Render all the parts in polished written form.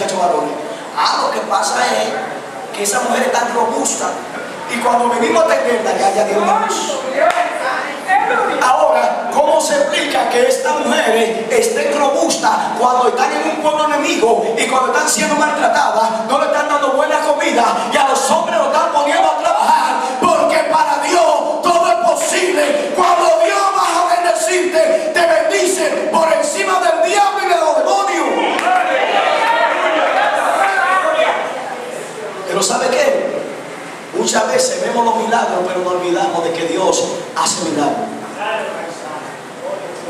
muchachos varones. Lo que pasa es que esa mujer es tan robusta y cuando venimos a atenderla ya dio una luz. Ahora, ¿cómo se explica que estas mujeres estén robustas cuando están en un pueblo enemigo y cuando están siendo maltratadas, no le están dando buena comida y a los hombres lo están poniendo a trabajar? Porque para Dios todo es posible. Cuando Dios va a bendecirte, te bendice por encima del diablo y de los demonios. Pero ¿sabe qué? Muchas veces vemos los milagros, pero nos olvidamos de que Dios hace milagros.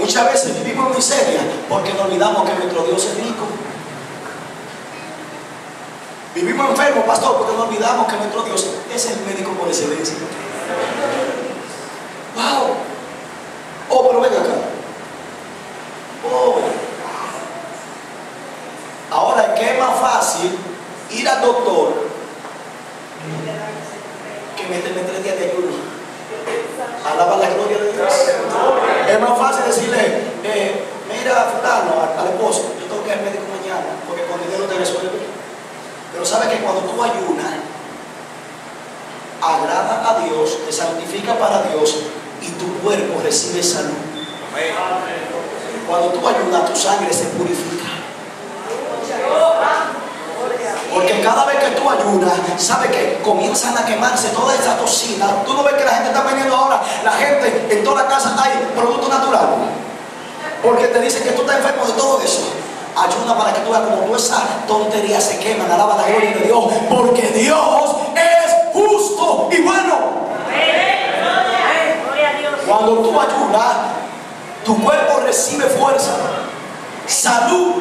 Muchas veces vivimos en miseria porque nos olvidamos que nuestro Dios es rico. Vivimos enfermos, pastor, porque nos olvidamos que nuestro Dios es el médico por excelencia. ¡Wow! Oh, pero venga acá. Oh. Ahora, ¿qué es más fácil? Ir al doctor que meterme 3 días de ayuno. Alaba la gloria de Dios. Es más fácil decirle, mira fulano, al esposo, yo tengo que ir al médico mañana, porque con dinero te resuelve. Pero sabes que cuando tú ayunas, agrada a Dios, te santifica para Dios y tu cuerpo recibe salud. Cuando tú ayunas, tu sangre se purifica. Porque cada vez que tú ayunas, ¿sabes qué? Comienzan a quemarse toda esa toxina. Tú no ves que la gente está vendiendo ahora, la gente en toda la casa hay productos naturales. Porque te dicen que tú estás enfermo de todo eso. Ayuna para que tú veas como toda esa tontería se queman. Alaba la gloria de Dios. Porque Dios es justo y bueno. Cuando tú ayunas, tu cuerpo recibe fuerza, salud,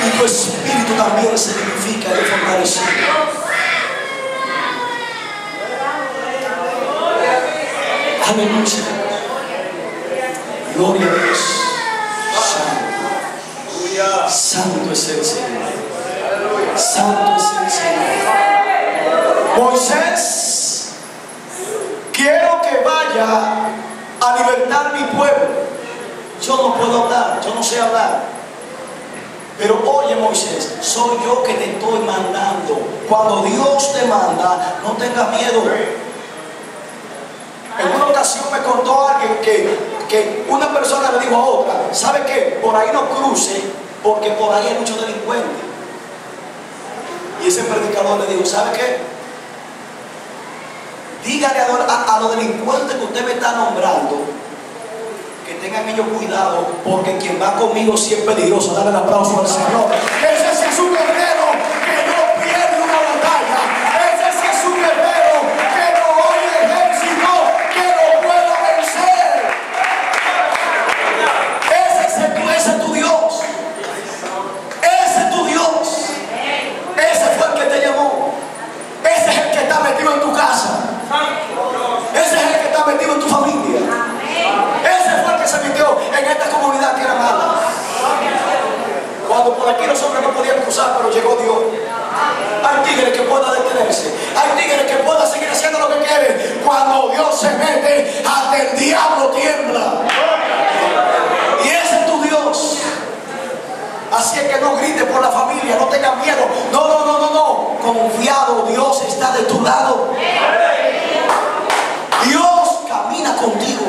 y tu espíritu también se vivifica y fortalece. Aleluya. Gloria a Dios. Santo. Santo es el Señor. Santo es el Señor. Moisés, quiero que vaya a libertar mi pueblo. Yo no puedo hablar, yo no sé hablar. Pero oye, Moisés, soy yo que te estoy mandando. Cuando Dios te manda, no tengas miedo. En una ocasión me contó alguien que una persona le dijo a otra, ¿sabe qué? Por ahí no cruce, porque por ahí hay muchos delincuentes. Y ese predicador le dijo, ¿sabe qué? Dígale a los delincuentes que usted me está nombrando que tengan ellos cuidado, porque quien va conmigo sí es peligroso. Dale el aplauso al Señor. Ese sí es un guerrero que no pierde una batalla. Ese sí es un guerrero que no oye ejército que lo pueda vencer. Ese es tu Dios. Ese es tu Dios. Ese fue el que te llamó. Ese es el que está metido en tu casa. Ese es el que está metido en tu familia. Ese fue el que se metió en esta comunidad que era mala. Cuando por aquí los hombres no podían cruzar, pero llegó Dios. Hay tigres que puedan detenerse. Hay tigres que puedan seguir haciendo lo que quieren. Cuando Dios se mete, hasta el diablo tiembla. Y ese es tu Dios. Así es que no grites por la familia, no tengas miedo. No, no, no, no, no. Confiado, Dios está de tu lado. Dios camina contigo.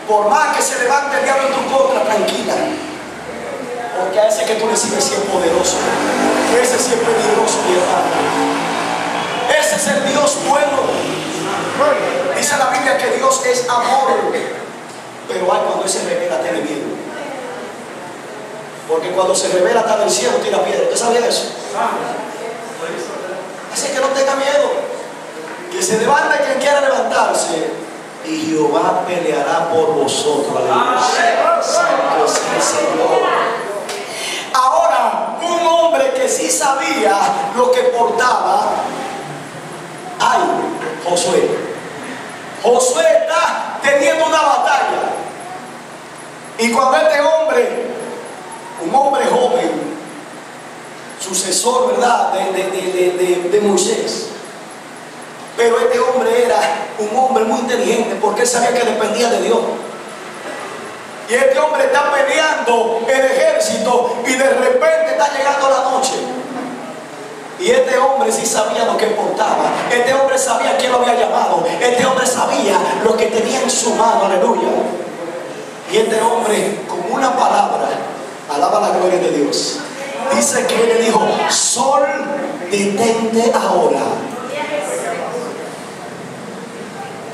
Por más que se levante el diablo en tu contra, tranquila. Porque a ese que tú recibes sí es poderoso. Ese sí es peligroso, mi hermano. Ese es el Dios bueno. Dice la Biblia que Dios es amor. Pero hay cuando Él se revela, tiene miedo. Porque cuando se revela, está en el cielo, tira piedra. ¿Usted sabía eso? Así que no tenga miedo. Que se levante quien quiera levantarse. Y Jehová peleará por vosotros. Aleluya. Santo es el Señor. Ahora, un hombre que sí sabía lo que portaba. Ay, Josué. Josué está teniendo una batalla. Y cuando este hombre, un hombre joven, sucesor, ¿verdad?, de Moisés. Pero este hombre era un hombre muy inteligente porque él sabía que dependía de Dios. Y este hombre está peleando el ejército y de repente Y este hombre sí sabía lo que importaba. Este hombre sabía quién lo había llamado. Este hombre sabía lo que tenía en su mano. Aleluya. Y este hombre, con una palabra, alaba la gloria de Dios. Dice que él le dijo: sol, detente ahora.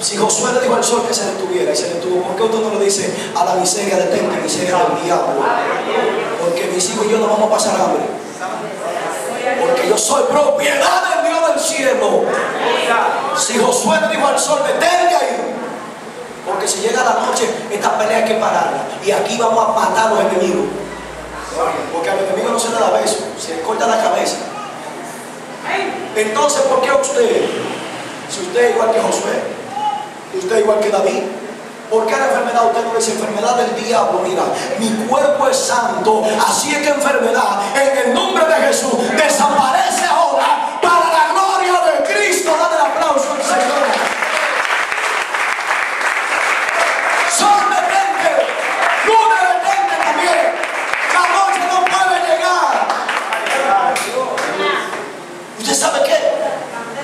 Si Josué le dijo al sol que se detuviera y se detuvo, ¿por qué usted no le dice a la miseria: detente, miseria del diablo? Porque mis hijos y yo no vamos a pasar hambre. Porque yo soy propiedad del Dios del cielo. Si Josué le dijo al sol: detente ahí, porque si llega la noche, esta pelea hay que pararla. Y aquí vamos a matar a los enemigos. Porque al enemigo no se le da beso, se le corta la cabeza. Entonces, ¿por qué usted, si usted es igual que Josué, usted es igual que David, por qué la enfermedad usted no dice: enfermedad del diablo, mira, mi cuerpo es santo, así es que enfermedad, en el nombre de Jesús, desaparece ahora para la gloria de Cristo? Dale el aplauso al Señor. Sol, detente, luna, detente también. La noche no puede llegar. ¿Usted sabe qué?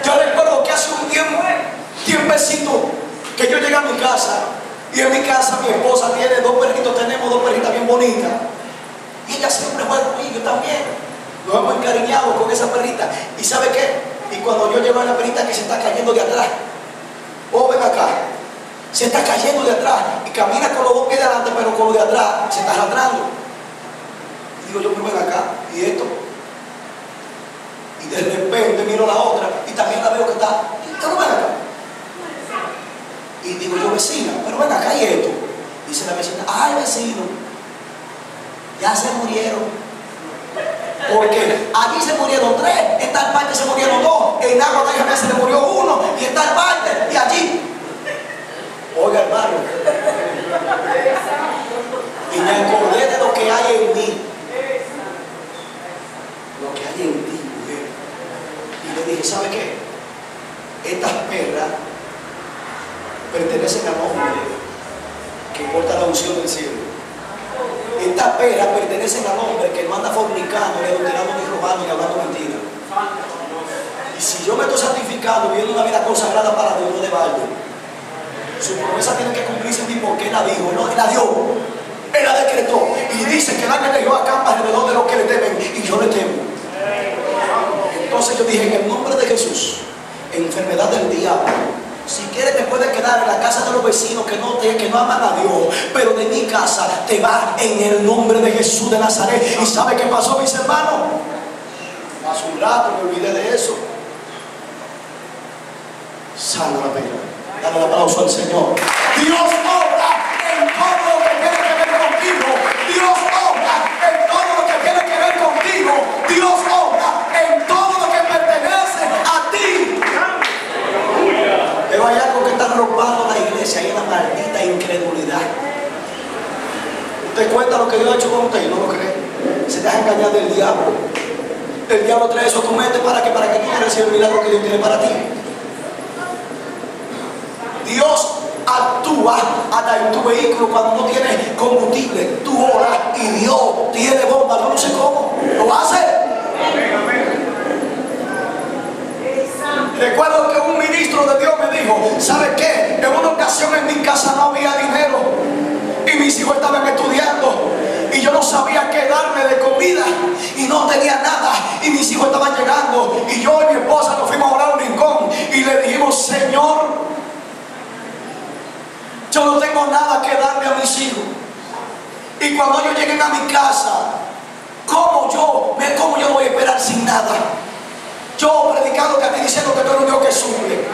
Yo recuerdo que hace un tiempecito que yo llegué a mi casa, y en mi casa mi esposa tiene dos perritos, tenemos dos perritas bien bonitas, y ella siempre juega conmigo también. Nos hemos encariñado con esa perrita. ¿Y sabe qué? Y cuando yo llevo a la perrita que se está cayendo de atrás, oh, ven acá, se está cayendo de atrás y camina con los dos pies de adelante, pero con los de atrás se está arrastrando. Digo yo: pero ven acá, ¿y esto? Y de repente miro la otra y también la veo que está, pero ven acá. Y digo yo: vecina, pero ven acá, ¿y esto? Dice la vecina: ay, vecino, ya se murieron. Porque allí se murieron 3, en tal parte se murieron 2, en Agua de se le murió 1, y en tal parte, y allí. Oiga, hermano, y me acordé de lo que hay en mí. Lo que hay en ti, mujer. Y le dije: ¿sabe qué? Estas perras pertenecen al hombre que porta la unción del cielo. Estas perras pertenecen al hombre que no anda fornicando, ni adulterando, ni robando, ni hablando mentiras. Y si yo me estoy santificando, viviendo una vida consagrada para Dios, no de balde, su promesa tiene que cumplirse en mí, porque Él la dijo, no, Él la dio, Él la decretó. Y dice que el ángel de Jehová acampa alrededor de los que le temen, y yo le temo. Entonces yo dije: en el nombre de Jesús, enfermedad del diablo, si quieres te puedes quedar en la casa de los vecinos que no aman a Dios, pero de mi casa te va en el nombre de Jesús de Nazaret. ¿Y sabe qué pasó, mis hermanos? Hace un rato me olvidé de eso. Sana la pena. Dale el aplauso al Señor. Dios obra en todo lo que tiene que ver contigo. Dios obra en todo lo que tiene que ver contigo. Dios obra en todo lo que pertenece a ti. Pero hay algo que está robando la iglesia, hay una maldita incredulidad. Usted cuenta lo que Dios ha hecho con usted y no lo cree. Se deja engañar del diablo. El diablo trae eso a tu mente para que tú no recibas el milagro que Dios tiene para ti. Dios actúa hasta en tu vehículo cuando no tienes combustible. Tú oras y Dios tiene bomba. Yo no sé cómo lo hace. Recuerdo que un ministro de Dios me dijo: ¿sabe qué? En una ocasión en mi casa no había dinero y mis hijos estaban estudiando y yo no sabía qué darme de comida y no tenía nada, y mis hijos estaban llegando y yo y mi esposa nos fuimos a orar a un rincón y le dijimos: Señor, yo no tengo nada que darle a mis hijos, y cuando ellos lleguen a mi casa, ¿cómo yo voy a esperar sin nada? Yo predicando que a ti, diciendo que tú eres un Dios que suple,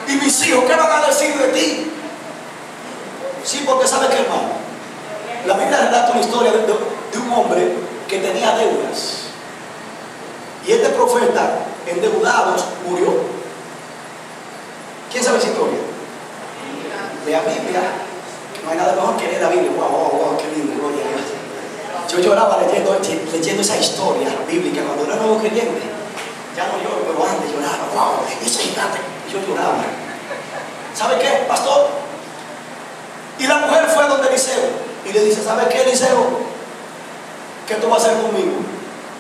y mis hijos, ¿qué van a decir de ti? Sí, porque ¿sabe qué, hermano? La Biblia relata una historia de un hombre que tenía deudas, y este profeta, endeudados, murió. ¿Quién sabe esa historia? Lea la Biblia, que no hay nada mejor que leer la Biblia. Wow, qué lindo, gloria a Dios. Yo lloraba leyendo esa historia bíblica cuando era nuevo creyente. Ya no lloro, pero antes lloraba. Wow, eso es gigante. Yo lloraba. ¿Sabe qué, pastor? Y la mujer fue donde Eliseo y le dice: ¿sabe qué, Eliseo? ¿Qué tú vas a hacer conmigo?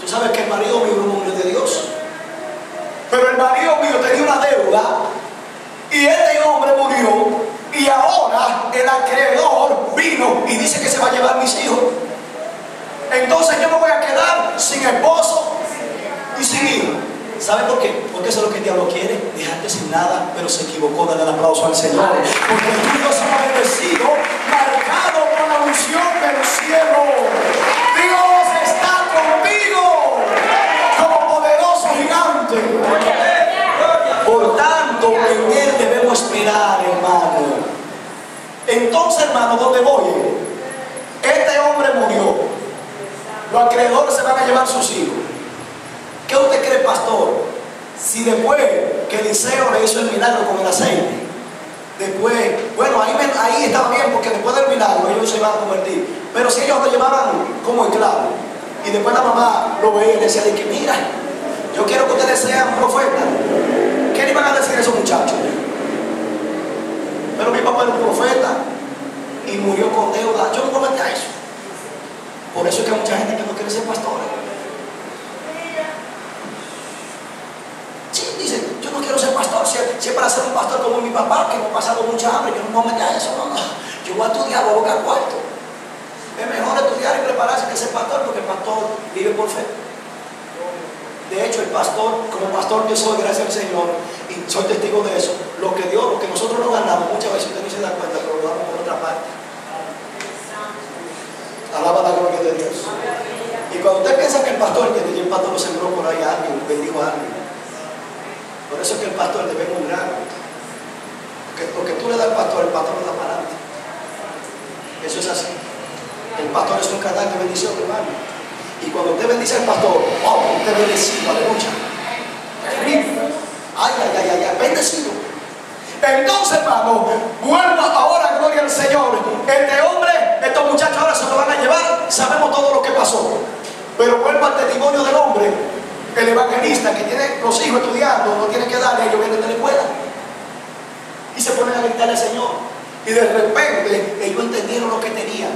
Tú sabes que el marido mío es un hombre de Dios. Pero el marido mío tenía una deuda y este hombre murió. Y ahora el acreedor vino y dice que se va a llevar mis hijos. Entonces yo me voy a quedar sin esposo y sin hijo. ¿Sabe por qué? Porque eso es lo que el diablo quiere, dejarte sin nada, pero se equivocó. Dale el aplauso al Señor. Porque tú y yo somos bendecidos, marcados con la unción del cielo. Dios está contigo como poderoso gigante. Por tanto, en Él debemos esperar, hermano. Entonces, hermano, ¿dónde voy? Este hombre murió. Los acreedores se van a llevar sus hijos. ¿Qué usted cree, pastor? Si después que Eliseo le hizo el milagro con el aceite, después, bueno, ahí estaba bien, porque después del milagro ellos se iban a convertir. Pero si ellos lo llevaban como esclavo, y después la mamá lo veía y decía de que mira, yo quiero que ustedes sean profetas, ¿qué le iban a decir a esos muchachos? Pero mi papá era un profeta y murió con deuda. Yo no puedo meter a eso. Por eso es que hay mucha gente que no quiere ser pastora. Sí, dicen, yo no quiero ser pastor, si es para ser un pastor como mi papá, que hemos pasado mucha hambre, yo no puedo meter a eso, no. Yo voy a estudiar, voy a buscar cuarto. Es mejor estudiar y prepararse que ser pastor, porque el pastor vive por fe. De hecho, el pastor, como pastor yo soy, gracias al Señor, y soy testigo de eso. Lo que nosotros no ganamos, muchas veces usted no se da cuenta, pero lo damos por otra parte. Alaba la gloria de Dios. Y cuando usted piensa que el pastor tiene, el pastor lo sembró por ahí a alguien, bendijo a alguien. Por eso es que el pastor debe honrar. Lo que tú le das al pastor, el pastor lo da para adelante. Eso es así. El pastor es un canal de bendición, hermano. Y cuando usted bendice al pastor, wow, usted es bendecido, aleluya. Ay, bendecido. Entonces, hermano, vuelva ahora, gloria al Señor. Este hombre, estos muchachos ahora se lo van a llevar. Sabemos todo lo que pasó. Pero vuelva al testimonio del hombre, el evangelista que tiene los hijos estudiando, no tiene que darle, ellos vienen de la escuela. Y se ponen a gritarle al Señor. Y de repente, ellos entendieron lo que tenían.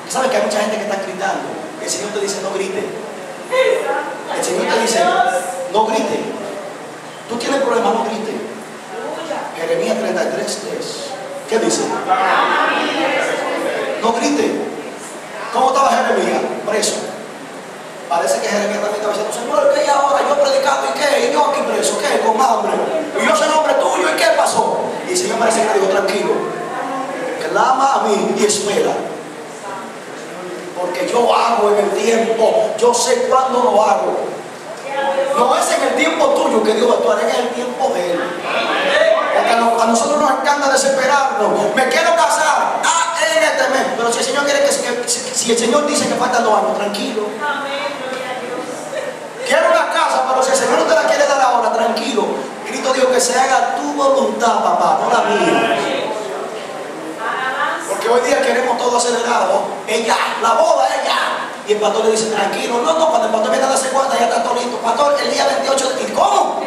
¿Saben que hay mucha gente que está gritando? El Señor te dice, no grite. El Señor te dice, no grite. Tú tienes problemas, no grite. Jeremías 33:3. ¿Qué dice? No grite. ¿Cómo estaba Jeremías? Preso. Parece que Jeremías también estaba diciendo, Señor, ¿qué hay ahora? Yo predicando, ¿y qué? ¿Y yo aquí preso? ¿Qué? Con hambre. Y yo soy el hombre tuyo, ¿y qué pasó? Y el Señor parece que le dijo, tranquilo. Clama a mí y espera. Porque yo hago en el tiempo, yo sé cuándo lo hago. No es en el tiempo tuyo que Dios va a actuar, es en el tiempo de Él. Porque a nosotros nos encanta desesperarnos. Me quiero casar, en este mes. Pero si el Señor quiere si el Señor dice que faltan 2 años, tranquilo. Quiero una casa, pero si el Señor no te la quiere dar ahora, tranquilo. Cristo dijo que se haga tu voluntad, papá, no la mía. Porque hoy día queremos todo acelerado. Ella, la boda, ella. Y el pastor le dice, tranquilo. No, cuando el pastor viene a darse cuenta, ya está todo listo. Pastor, el día 28 de... ¿Y cómo?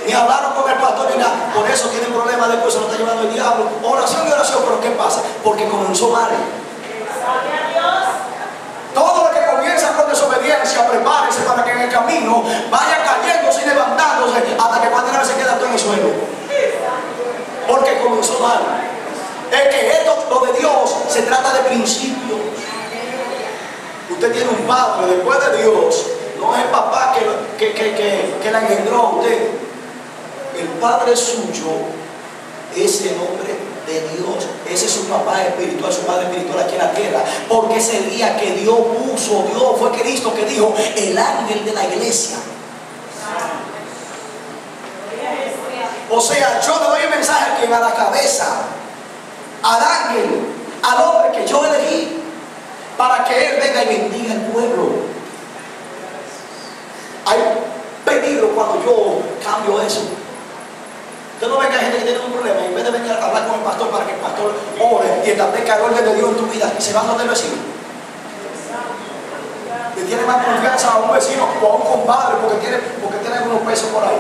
Ni hablaron con el pastor ni nada. Por eso tienen problemas después, se lo está llevando el diablo. Oración y oración, pero ¿qué pasa? Porque comenzó mal. Todo lo que comienza con desobediencia, prepárese para que en el camino vaya cayéndose y levantándose hasta que cuando se queda todo en el suelo. Porque comenzó mal. Es que esto, lo de Dios, se trata de principios. Usted tiene un padre después de Dios. No es el papá que la engendró a usted. El padre suyo es el hombre de Dios. Ese es su papá espiritual, su padre espiritual aquí en la tierra. Porque es el día que Dios puso, Dios fue Cristo que dijo, el ángel de la iglesia. O sea, yo le doy el mensaje a quien a la cabeza, al ángel, al hombre que yo elegí, para que él venga y bendiga al pueblo. Hay peligro cuando yo cambio eso. Usted no ve que hay gente que tiene un problema y en vez de venir a hablar con el pastor para que el pastor ore y establezca el orden de Dios en tu vida, y se van donde el vecino. Le tiene más confianza a un vecino o a un compadre porque tiene algunos pesos por ahí.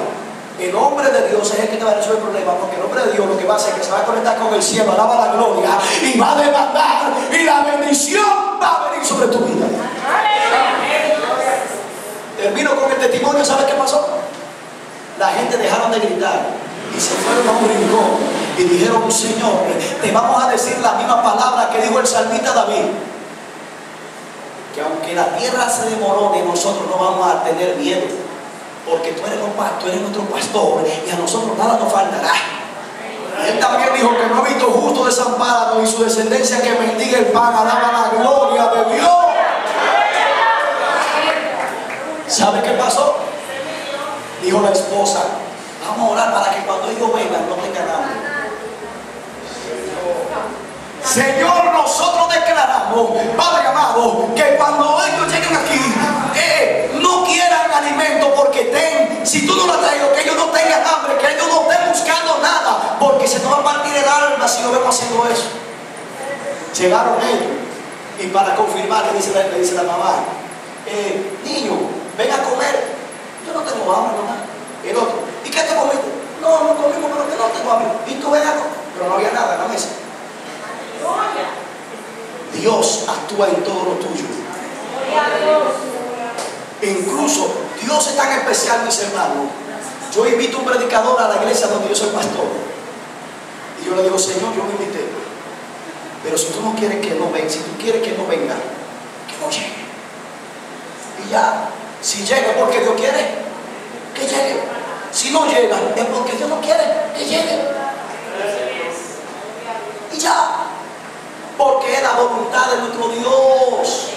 El hombre de Dios es el que te va a resolver el problema, porque el hombre de Dios lo que va a hacer es que se va a conectar con el cielo, alaba la gloria y va a demandar, y la bendición va a venir sobre tu vida. dejaron de gritar y se fueron a un rincón y dijeron: Señor, te vamos a decir la misma palabra que dijo el salmista David, que aunque la tierra se demorone, nosotros no vamos a tener miedo, porque tú eres nuestro pastor y a nosotros nada nos faltará. Él también dijo que no ha visto justo desamparado y su descendencia que bendiga el pan. Alaba la gloria de Dios. ¿Sabe qué pasó? Dijo la esposa: vamos a orar para que cuando ellos vengan no tengan hambre. Señor, nosotros declaramos, Padre amado, que cuando ellos lleguen aquí, no quieran alimento porque si tú no lo has traído, que ellos no tengan hambre, que ellos no estén buscando nada, porque se nos va a partir el alma si no vemos haciendo eso. Llegaron ellos y para confirmar le dice la mamá: niño, ven a comer. Yo no tengo hambre, mamá. El otro: ¿y qué te comiste? No comimos, pero que no tengo hambre. ¿Y tú ven algo? Pero no había nada en la mesa. Dios actúa en todo lo tuyo. Incluso Dios es tan especial, mis hermanos. Yo invito a un predicador a la iglesia donde yo soy pastor y yo le digo: Señor, yo me invité, pero si tú no quieres que no venga, si tú quieres que no venga, que no llegue. Y ya, si llega porque Dios quiere que llegue. Si no llega es porque Dios no quiere que llegue. Y ya, porque es la voluntad de nuestro Dios,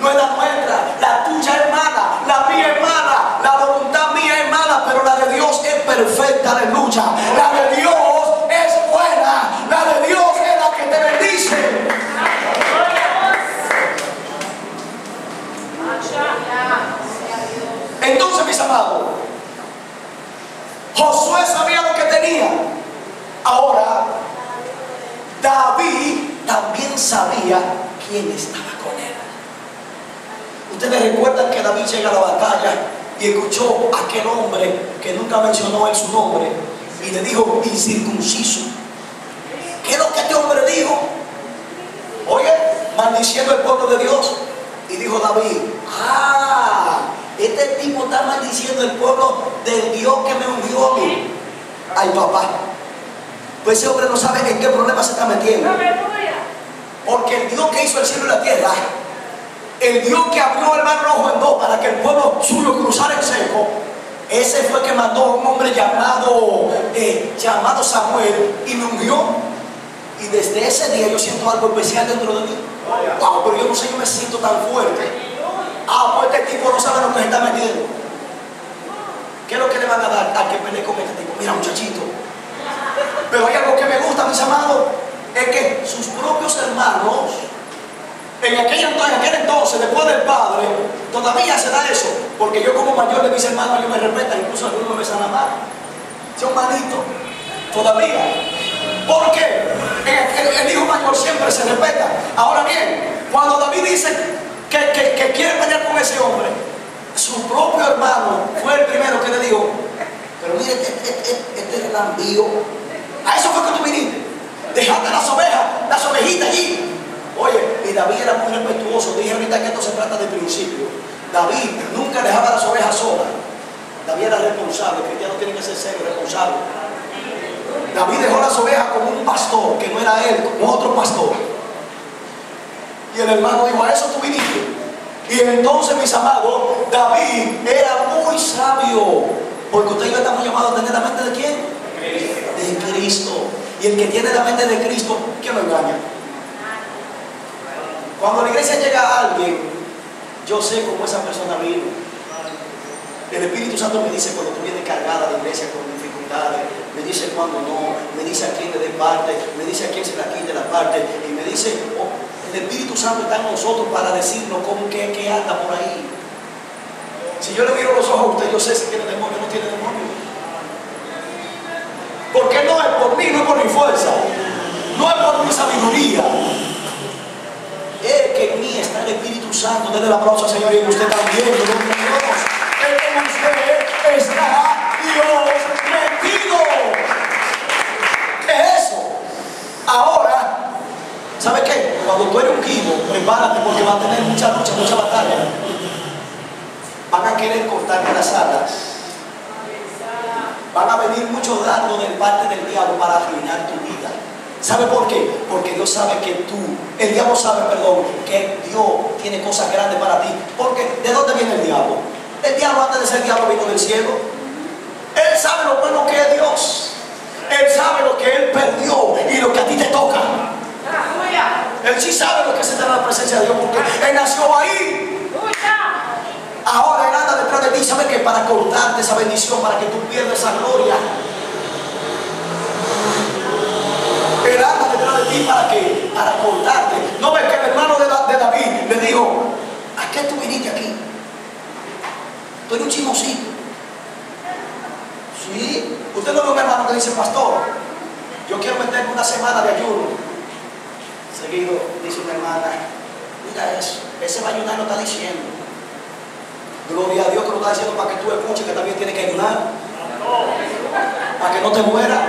no es la nuestra. La tuya es mala, la mía es mala, la voluntad mía es mala, pero la de Dios es perfecta, aleluya. La de Dios es buena, la de Dios es la que te bendice. Entonces, mis amados, Josué sabía lo que tenía. Ahora, David también sabía quién estaba con él. Ustedes recuerdan que David llega a la batalla y escuchó a aquel hombre que nunca mencionó en su nombre y le dijo: incircunciso. ¿Qué es lo que este hombre dijo? Oye, maldiciendo el pueblo de Dios. Y dijo David: este tipo está maldiciendo el pueblo del Dios que me ungió a mí. Ay, papá, pues ese hombre no sabe en qué problema se está metiendo. Porque el Dios que hizo el cielo y la tierra, el Dios que abrió el mar rojo en dos para que el pueblo suyo cruzara el seco, ese fue que mandó a un hombre llamado Samuel y me ungió. Y desde ese día yo siento algo especial dentro de mí. Wow, pero yo no sé, yo me siento tan fuerte. Pues este tipo no sabe lo que se está metiendo. ¿Qué es lo que le van a dar al que pelee con este tipo? Mira, muchachito. Pero hay algo que me gusta, mis amados, es que sus propios hermanos, en aquel entonces, después del padre, todavía se da eso. Porque yo como mayor de mis hermanos, yo me respeto, incluso algunos me besan la mano. Son manitos, todavía. ¿Por qué? El hijo mayor siempre se respeta. Ahora bien, cuando David dice que quiere pelear con ese hombre, su propio hermano fue el primero que le dijo: pero mire, este relambío, a eso fue que tú viniste, dejaste las ovejitas allí. Oye, y David era muy respetuoso. Dije ahorita que esto se trata de principio. David nunca dejaba las ovejas solas. David era responsable. El cristiano tiene que ser serio, responsable. David dejó las ovejas con un pastor que no era él, con otro pastor. Y el hermano dijo: a eso tú viniste. Y entonces, mis amados, David era muy sabio, porque usted y yo estamos llamados a tener la mente ¿de quién? De Cristo. Y el que tiene la mente de Cristo, ¿quién lo engaña? Cuando a la iglesia llega a alguien, yo sé cómo esa persona vino. El Espíritu Santo me dice cuando tú vienes cargada de iglesia con dificultades, me dice cuando no, me dice a quién le dé parte, me dice a quién se la quite la parte, y me dice, el Espíritu Santo está en nosotros para decirnos cómo que anda por ahí. Si yo le miro los ojos a usted, yo sé si tiene demonio o no tiene demonio. Porque no es por mí, no es por mi fuerza, no es por mi sabiduría. Es que en mí está el Espíritu Santo. Denle el aplauso al Señor, y en usted también. Es que en usted está Dios metido. ¿Qué es eso? Ahora, ¿sabe qué? Cuando tú eres ungido, prepárate porque va a tener mucha lucha, mucha batalla. Van a querer cortarte las alas. Van a venir muchos dardos de parte del diablo para arruinar tu vida. ¿Sabe por qué? Porque Dios sabe que el diablo sabe, perdón, que Dios tiene cosas grandes para ti. Porque ¿de dónde viene el diablo? El diablo, antes de ser diablo, vino del cielo. Él sabe lo bueno que es Dios. Él sabe lo que Él perdió y lo que a ti te toca. Él sí sabe lo que se te da la presencia de Dios, porque Él nació ahí. Ahora Él anda detrás de ti. ¿Sabe qué? Para cortarte esa bendición, para que tú pierdas esa gloria. Él anda detrás de ti para que, para cortarte. No ves que el hermano de David le dijo: ¿a qué tú viniste aquí? Tú eres un chismosito. Sí. Usted no ve un hermano que dice: pastor, yo quiero meterme una semana de ayuno. Seguido dice una hermana: mira eso, ese va a ayunar, lo está diciendo. Gloria a Dios que lo está diciendo para que tú escuches que también tienes que ayunar. Para que no te mueras.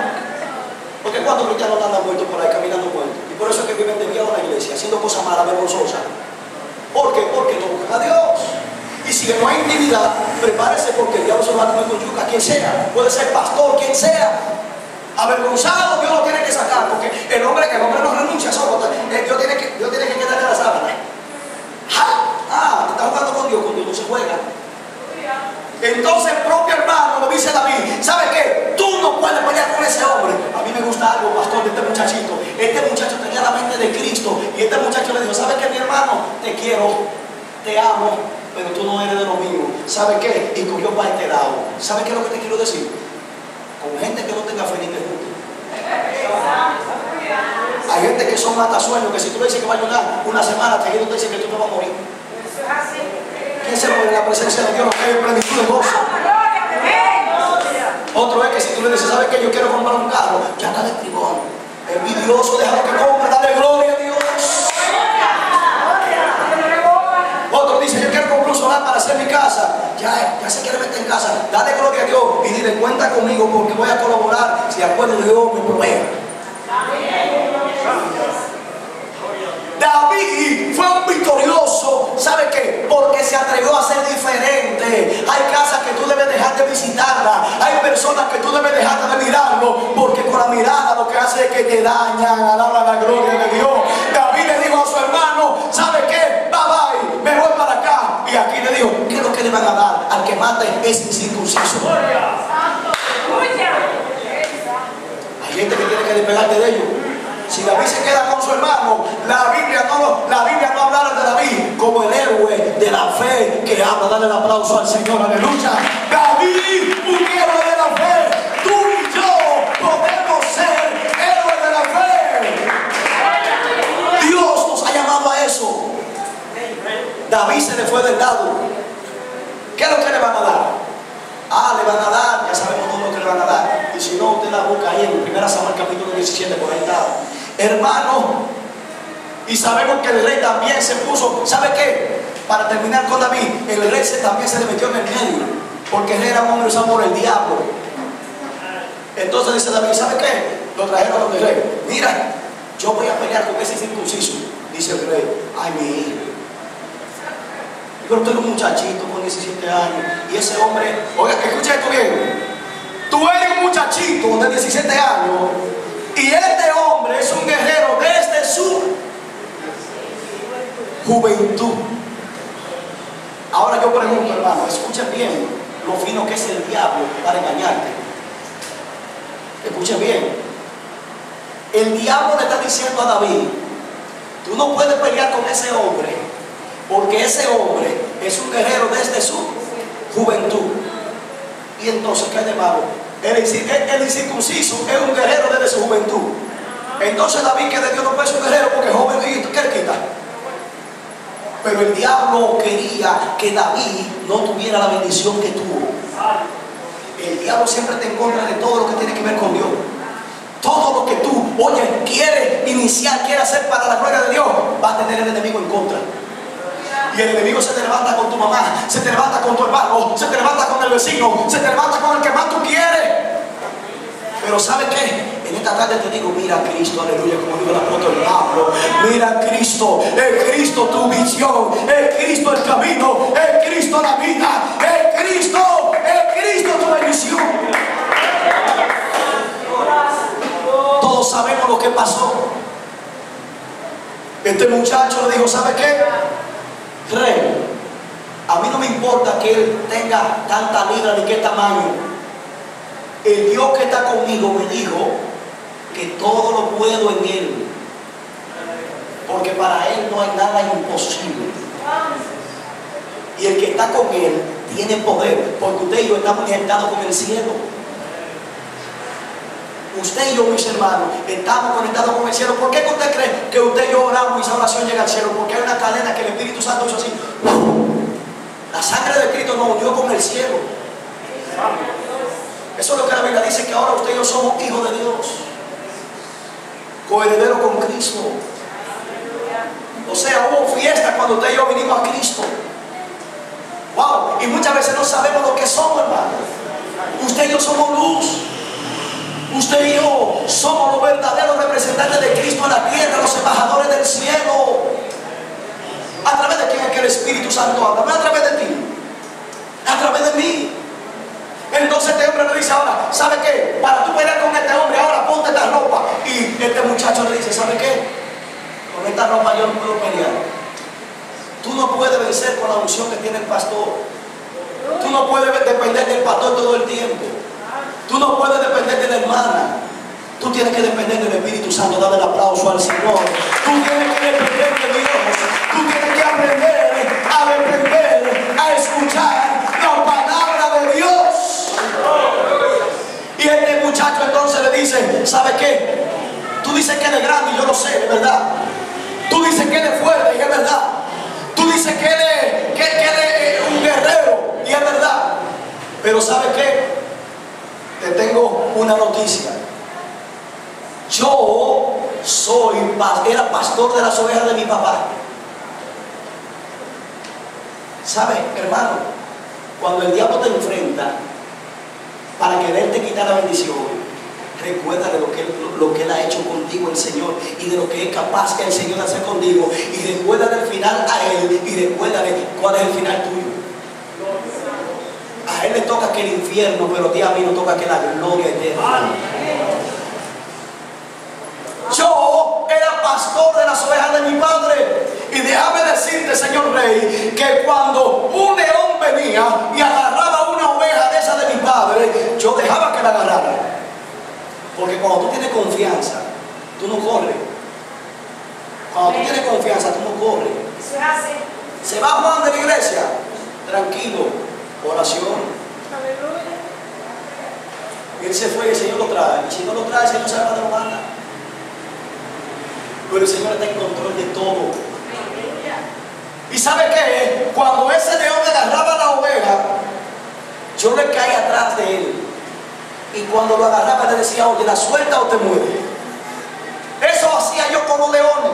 Porque cuando cristianos andan muertos por ahí, caminando muertos. Y por eso es que viven desviados a la iglesia, haciendo cosas malas, vergonzosas. ¿Por qué? Porque no buscan a Dios. Y si no hay intimidad, prepárese, porque el diablo se va a comer con yuca, quien sea. Puede ser pastor, quien sea. Avergonzado, Dios lo tiene que sacar, porque el hombre no renuncia solo. Dios tiene que quitarle la sábana. Te está jugando con Dios no se juega. Entonces el propio hermano, lo dice David: ¿sabe qué? Tú no puedes pelear con ese hombre. A mí me gusta algo, pastor, de este muchachito. Este muchacho tenía la mente de Cristo, y este muchacho le dijo: ¿sabe qué, mi hermano? Te quiero, te amo, pero tú no eres de lo mío. ¿Sabe qué? Y cogió para este lado. ¿Sabe qué es lo que te quiero decir? Con gente que no tenga fe ni te junte. Hay gente que son matasueños, que si tú le dices que va a ayudar una semana, te dice que tú te vas a morir. ¿Quién se muere en la presencia de Dios? Que hay plenitud de gozo. Otro es que si tú le dices: ¿sabes qué? Yo quiero comprar un carro, ya está de tribón. Envidioso, déjalo que compre, dale gloria a Dios. Otro dice: yo quiero comprar un solar para hacer mi casa. Ya se quiere meter en casa. Dale gloria a Dios y dile: cuenta conmigo, porque voy a colaborar si acuerdo de Dios me provea. David fue un victorioso. ¿Sabe qué? Porque se atrevió a ser diferente. Hay casas que tú debes dejar de visitarlas. Hay personas que tú debes dejar de mirarlo, porque con la mirada lo que hace es que te dañan. Alaba la gloria de Dios. David le dijo a su hermano: ¿sabe qué? Bye bye, me voy para acá. Y aquí le dijo: ¿qué es lo que le van a dar al que mate ese incircunciso? Hay gente que tiene que despegarte de ellos. Si David se queda con su hermano, la Biblia no habla de David como el héroe de la fe que habla. Dale el aplauso al Señor, aleluya. David, un héroe de la fe. Tú y yo podemos ser héroes de la fe. Dios nos ha llamado a eso. David se le fue del lado. ¿Qué es lo que le van a dar? Le van a dar, ya sabemos todo lo que le van a dar. Y si no, usted la busca ahí en 1 Samuel capítulo 17, por ahí está. Hermano, y sabemos que el rey también se puso. ¿Sabe qué? Para terminar con David, el rey también se le metió en el medio, porque él era un hombre usado por el diablo. Entonces dice David: ¿sabe qué? Lo trajeron a donde el rey. Mira, yo voy a pelear con ese circunciso. Dice el rey: ay, mi hijo. Pero tú eres un muchachito con 17 años. Y ese hombre, oiga, escucha esto bien. Tú eres un muchachito de 17 años. Y este hombre es un guerrero desde su juventud. Ahora yo pregunto, hermano, escuchen bien lo fino que es el diablo para engañarte. Escuchen bien. El diablo le está diciendo a David: tú no puedes pelear con ese hombre, porque ese hombre es un guerrero desde su juventud. Y entonces, ¿qué hay de malo? El incircunciso es un guerrero desde su juventud. Entonces David, que de Dios no puede ser un guerrero porque es joven, ¿y qué le quita? Pero el diablo quería que David no tuviera la bendición que tuvo. El diablo siempre está en contra de todo lo que tiene que ver con Dios. Todo lo que tú, oye, quieres iniciar, quieres hacer para la gloria de Dios, va a tener el enemigo en contra. Y el enemigo se te levanta con tu mamá, se te levanta con tu hermano, se te levanta con el vecino, se te levanta con el que más tú quieres. Pero ¿sabe qué? En esta tarde te digo: mira a Cristo, aleluya, como dijo el apóstol Pablo. Mira a Cristo, es Cristo tu visión, es Cristo el camino, es Cristo la vida, es Cristo tu bendición. Este muchacho le dijo, ¿sabe qué? Rey, a mí no me importa que él tenga tanta libra ni qué tamaño. El Dios que está conmigo me dijo que todo lo puedo en Él, porque para Él no hay nada imposible. Y el que está con Él tiene poder, porque usted y yo estamos conectados con el cielo. Usted y yo, mis hermanos, estamos conectados con el cielo. ¿Por qué usted cree que usted y yo oramos y esa oración llega al cielo? Porque hay una cadena que el Espíritu Santo hizo así. La sangre de Cristo nos unió con el cielo. Eso es lo que la Biblia dice, que ahora usted y yo somos hijos de Dios, coherederos con Cristo. O sea, hubo fiesta cuando usted y yo vinimos a Cristo. Wow, y muchas veces no sabemos lo que somos, hermano. Usted y yo somos luz. Usted y yo somos los verdaderos representantes de Cristo en la tierra, los embajadores del cielo. ¿A través de quién es que el Espíritu Santo habla? No a través de ti, a través de mí. Entonces este hombre le dice ahora, ¿sabe qué? Para tú pelear con este hombre, ahora ponte esta ropa. Y este muchacho le dice, ¿sabe qué? Con esta ropa yo no puedo pelear. Tú no puedes vencer con la unción que tiene el pastor. Tú no puedes depender del pastor todo el tiempo. Tú no puedes depender de la hermana. Tú tienes que depender del Espíritu Santo. Dale el aplauso al Señor. Tú tienes que depender de Dios. Tú tienes que aprender a depender, a escuchar la palabra de Dios. Y este muchacho entonces le dice, ¿sabe qué? Tú dices que él es grande y yo lo sé, es verdad. Tú dices que él es fuerte y es verdad. Tú dices que él es un guerrero y es verdad. Pero ¿sabe qué? Te tengo una noticia. Yo era pastor de las ovejas de mi papá. ¿Sabe, hermano? Cuando el diablo te enfrenta para quererte quitar la bendición, recuerda de lo que él ha hecho contigo el Señor y de lo que es capaz que el Señor hace contigo, y recuerda del final a Él, y recuerda de cuál es el final tuyo. A Él le toca que el infierno, pero a mí nos toca que la gloria eterna. Yo era pastor de las ovejas de mi padre, y déjame decirte, señor rey, que cuando un león venía y agarraba una oveja de esa de mi padre, yo dejaba que la agarrara. Porque cuando tú tienes confianza, tú no corres. Cuando tú tienes confianza, tú no corres. Eso es así. Se va Juan de la iglesia, tranquilo, oración. Aleluya. Y él se fue y el Señor lo trae. Y si no lo trae, el Señor sabe dónde lo manda. Pero el Señor está en control de todo. ¿Y sabe qué? Cuando ese león agarraba la oveja, yo le caí atrás de él. Y cuando lo agarraba le decía, oye, ¿la suelta o te muere? Eso hacía yo con los leones.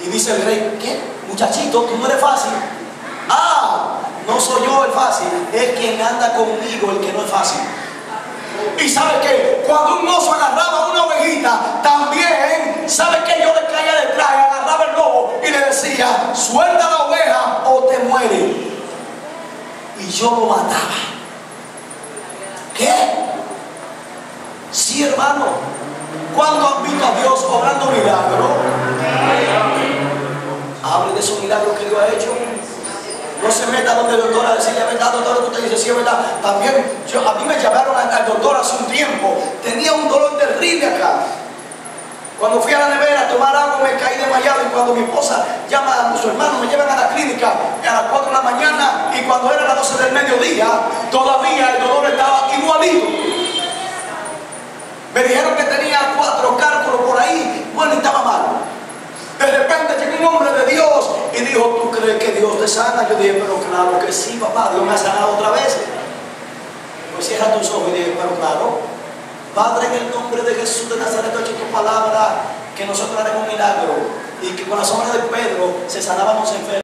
Y dice el rey, ¿qué? Muchachito, tú no eres fácil. Ah, no soy yo el fácil, es quien anda conmigo el que no es fácil. Y sabe que cuando un oso agarraba una ovejita, también, ¿sabe que yo le caía detrás y agarraba el lobo y le decía, suelta la oveja o te muere? Y yo lo mataba. ¿Qué? Sí, hermano. ¿Cuándo han visto a Dios obrando milagros? Hable de esos milagros que Dios ha hecho. No se meta donde el doctor a decirle, ¿verdad, doctor? Lo que usted dice, sí, es verdad. También, a mí me llamaron al doctor hace un tiempo. Tenía un dolor terrible acá. Cuando fui a la nevera a tomar agua, me caí desmayado. Y cuando mi esposa llama a su hermano, me llevan a la clínica a las 4 de la mañana. Y cuando eran las 12 del mediodía, todavía el dolor estaba igualito. Me dijeron que tenía 4 cálculos por ahí. Bueno, y estaba mal. De repente llegó un hombre de Dios y dijo, ¿tú crees que Dios te sana? Yo dije, pero claro que sí, papá, Dios me ha sanado otra vez. Pues cierra tus ojos y dije, pero claro, Padre, en el nombre de Jesús de Nazaret, oye tu palabra, que nosotros haremos un milagro. Y que con la sombra de Pedro se sanaban los enfermos.